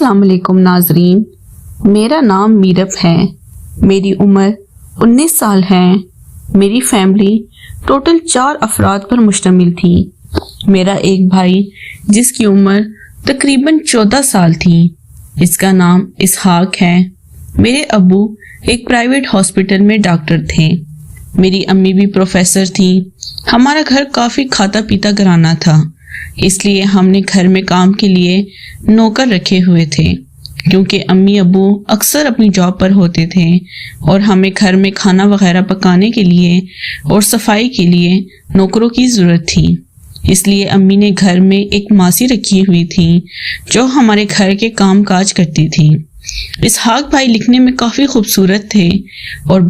अस्सलाम वालेकुम नाजरीन, मेरा नाम मीरफ है। मेरी उम्र 19 साल है। मेरी फैमिली टोटल 4 अफराद पर मुश्तमिल थी। मेरा एक भाई जिसकी उम्र तकरीबन 14 साल थी, इसका नाम इसहाक है। मेरे अब्बू एक प्राइवेट हॉस्पिटल में डॉक्टर थे। मेरी अम्मी भी प्रोफेसर थी। हमारा घर काफ़ी खाता पीता घराना था, इसलिए हमने घर में काम के लिए नौकर रखे हुए थे, क्योंकि अम्मी अब्बू अक्सर अपनी जॉब पर होते थे और हमें घर में खाना वगैरह पकाने के लिए और सफाई के लिए नौकरों की ज़रूरत थी। इसलिए अम्मी ने घर में एक मासी रखी हुई थी जो हमारे घर के काम काज करती थी। इसहाक भाई लिखने में काफ़ी खूबसूरत थे और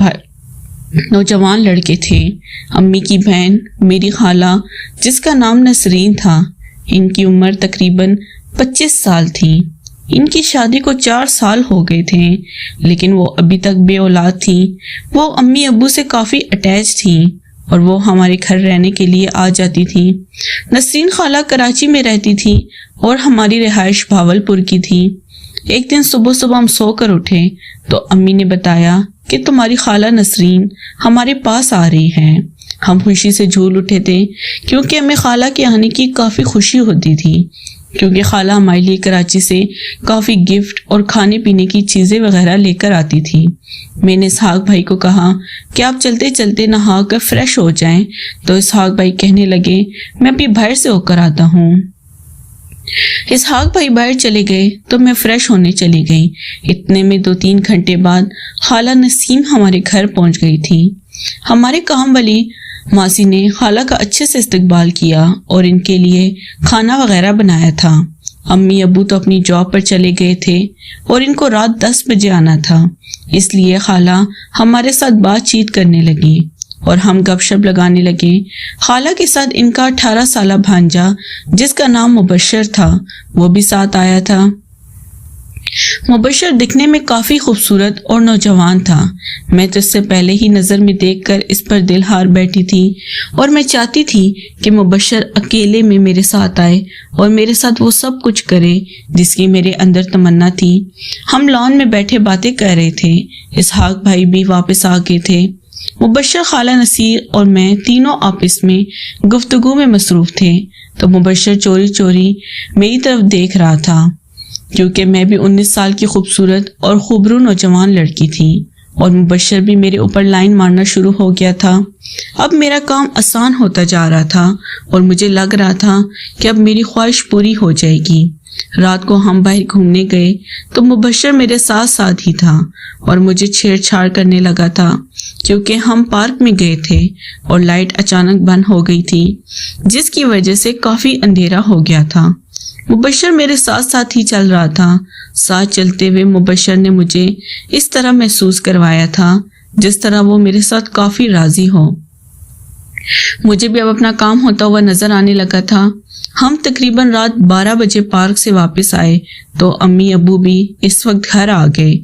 नौजवान लड़के थे। अम्मी की बहन मेरी खाला, जिसका नाम नसरीन था, इनकी उम्र तकरीबन 25 साल थी। इनकी शादी को 4 साल हो गए थे, लेकिन वो अभी तक बे औलाद थी। वो अम्मी अब्बू से काफ़ी अटैच थी और वो हमारे घर रहने के लिए आ जाती थी। नसरीन खाला कराची में रहती थी और हमारी रिहाइश भावलपुर की थी। एक दिन सुबह सुबह हम सो कर उठे तो अम्मी ने बताया कि तुम्हारी खाला नसरीन हमारे पास आ रही है। हम खुशी से झूल उठे थे, क्योंकि हमें खाला के आने की काफ़ी खुशी होती थी, क्योंकि खाला हमारे लिए कराची से काफ़ी गिफ्ट और खाने पीने की चीज़ें वगैरह लेकर आती थी। मैंने इसहाक भाई को कहा कि आप चलते चलते नहा कर फ्रेश हो जाएं, तो इसहाक भाई कहने लगे मैं अभी बाहर से होकर आता हूँ। इसहाक भाई बाहर चले गए तो मैं फ्रेश होने चली गई। इतने में 2-3 घंटे बाद खाला नसीम हमारे घर पहुंच गई थी। हमारे काम वाली मासी ने खाला का अच्छे से इस्तकबाल किया और इनके लिए खाना वगैरह बनाया था। अम्मी अब्बू तो अपनी जॉब पर चले गए थे और इनको रात 10 बजे आना था, इसलिए खाला हमारे साथ बातचीत करने लगी और हम गपशप लगाने लगे। खाला के साथ इनका 18 साला भांजा, जिसका नाम मुबशर था, वो भी साथ आया था। मुबशर दिखने में काफ़ी खूबसूरत और नौजवान था। मैं तो इससे पहले ही नज़र में देखकर इस पर दिल हार बैठी थी और मैं चाहती थी कि मुबशर अकेले में मेरे साथ आए और मेरे साथ वो सब कुछ करे जिसकी मेरे अंदर तमन्ना थी। हम लॉन में बैठे बातें कर रहे थे। इसहाक भाई भी वापस आ गए थे। मुबशर, खाला नसीर और मैं तीनों आपस में गुफ्तगू में मसरूफ थे, तो मुबशर चोरी चोरी मेरी तरफ देख रहा था, क्योंकि मैं भी 19 साल की खूबसूरत और खूबरू नौजवान लड़की थी और मुबशर भी मेरे ऊपर लाइन मारना शुरू हो गया था। अब मेरा काम आसान होता जा रहा था और मुझे लग रहा था कि अब मेरी ख्वाहिश पूरी हो जाएगी। रात को हम बाहर घूमने गए तो मुबशर मेरे साथ साथ ही था और मुझे छेड़छाड़ करने लगा था, क्योंकि हम पार्क में गए थे और लाइट अचानक बंद हो गई थी, जिसकी वजह से काफ़ी अंधेरा हो गया था। मुबशर मेरे साथ साथ ही चल रहा था। साथ चलते हुए मुबशर ने मुझे इस तरह महसूस करवाया था जिस तरह वो मेरे साथ काफ़ी राजी हो। मुझे भी अब अपना काम होता हुआ नजर आने लगा था। हम तकरीबन रात 12 बजे पार्क से वापस आए तो अम्मी अब्बू भी इस वक्त घर आ गए।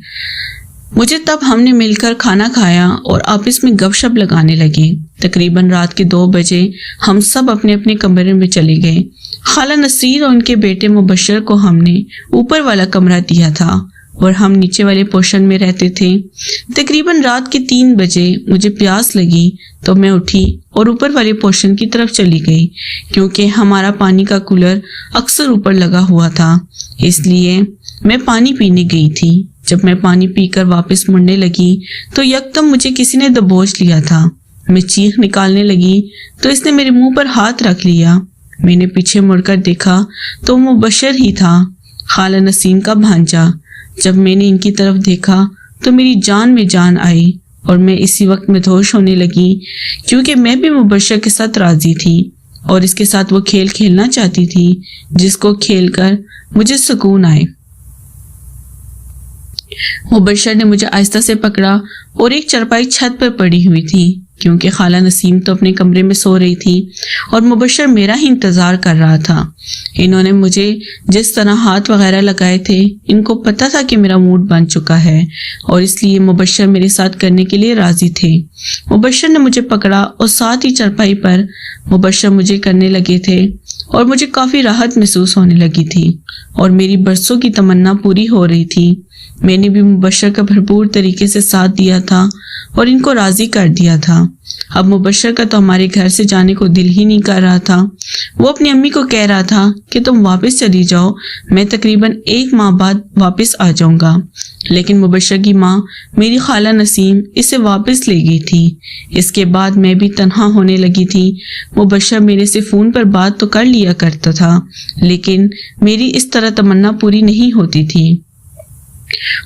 मुझे तब हमने मिलकर खाना खाया और आपस में गपशप लगाने लगे। तकरीबन रात के 2 बजे हम सब अपने अपने कमरे में चले गए। खाला नसीर और उनके बेटे मुबशर को हमने ऊपर वाला कमरा दिया था और हम नीचे वाले पोर्शन में रहते थे। तकरीबन रात के 3 बजे मुझे प्यास लगी तो मैं उठी और ऊपर वाले पोर्शन की तरफ चली गई, क्योंकि हमारा पानी का कूलर अक्सर ऊपर लगा हुआ था, इसलिए मैं पानी पीने गई थी। जब मैं पानी पीकर वापस मुड़ने लगी तो यकदम मुझे किसी ने दबोच लिया था। मैं चीख निकालने लगी तो इसने मेरे मुंह पर हाथ रख लिया। मैंने पीछे मुड़कर देखा तो मुबशर ही था, खाला नसीम का भांजा। जब मैंने इनकी तरफ देखा तो मेरी जान में जान आई और मैं इसी वक्त मदहोश होने लगी, क्योंकि मैं भी मुबशर के साथ राजी थी और इसके साथ वो खेल खेलना चाहती थी जिसको खेलकर मुझे सुकून आए। मुबशर ने मुझे आहिस्ता से पकड़ा और एक चारपाई छत पर पड़ी हुई थी, क्योंकि खाला नसीम तो अपने कमरे में सो रही थी और मुबशर मेरा ही इंतज़ार कर रहा था। इन्होंने मुझे जिस तरह हाथ वगैरह लगाए थे, इनको पता था कि मेरा मूड बन चुका है और इसलिए मुबशर मेरे साथ करने के लिए राजी थे। मुबशर ने मुझे पकड़ा और साथ ही चारपाई पर मुबशर मुझे करने लगे थे। اور مجھے کافی راحت محسوس ہونے لگی تھی اور میری برسوں کی تمنا پوری ہو رہی تھی۔ میں نے بھی مبشر کا بھرپور طریقے سے ساتھ دیا تھا اور ان کو راضی کر دیا تھا۔ اب مبشر کا تو ہمارے گھر سے جانے کو دل ہی نہیں کر رہا تھا۔ وہ اپنی امی کو کہہ رہا تھا کہ تم واپس چلی جاؤ، میں تقریباً 1 ماہ بعد واپس آ جاؤں گا، لیکن مبشر کی ماں میری خالہ نسیم اسے واپس لے گئی تھی۔ اس کے بعد میں بھی تنہا ہونے لگی تھی۔ مبشر میرے سے فون پر بات تو کر لیا کرتا تھا، لیکن میری اس طرح تمنا پوری نہیں ہوتی تھی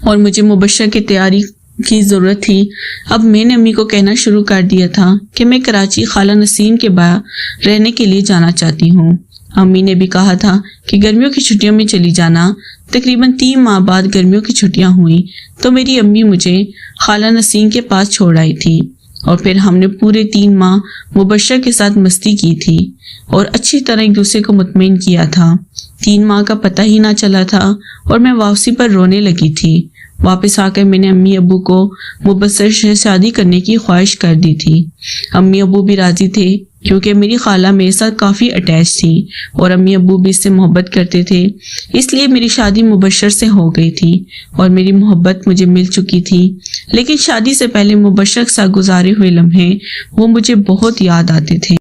اور مجھے مبشر کی تیاری کی ضرورت تھی۔ اب میں نے امی کو کہنا شروع کر دیا تھا کہ میں کراچی خالہ نسیم کے باہر رہنے کے لیے جانا چاہتی ہوں۔ امی نے بھی کہا تھا کہ گرمیوں کی چھٹیوں میں چلی جانا۔ تقریباً 3 ماہ بعد گرمیوں کی چھٹیاں ہوئیں تو میری امی مجھے خالہ نسیم کے پاس چھوڑ آئی تھی اور پھر ہم نے پورے 3 ماہ مبشر کے ساتھ مستی کی تھی اور اچھی طرح ایک دوسرے کو مطمئن کیا تھا۔ 3 ماہ کا پتہ ہی نہ چلا تھا اور میں واپسی پر رونے لگی تھی۔ واپس آ کر میں نے امی ابو کو مبشر سے شادی کرنے کی خواہش کر دی تھی۔ امی ابو بھی راضی تھے کیونکہ میری خالہ میرے ساتھ کافی اٹیچ تھی اور امی ابو بھی اس سے محبت کرتے تھے، اس لیے میری شادی مبشر سے ہو گئی تھی اور میری محبت مجھے مل چکی تھی۔ لیکن شادی سے پہلے مبشر کے ساتھ گزارے ہوئے لمحے وہ مجھے بہت یاد آتے تھے۔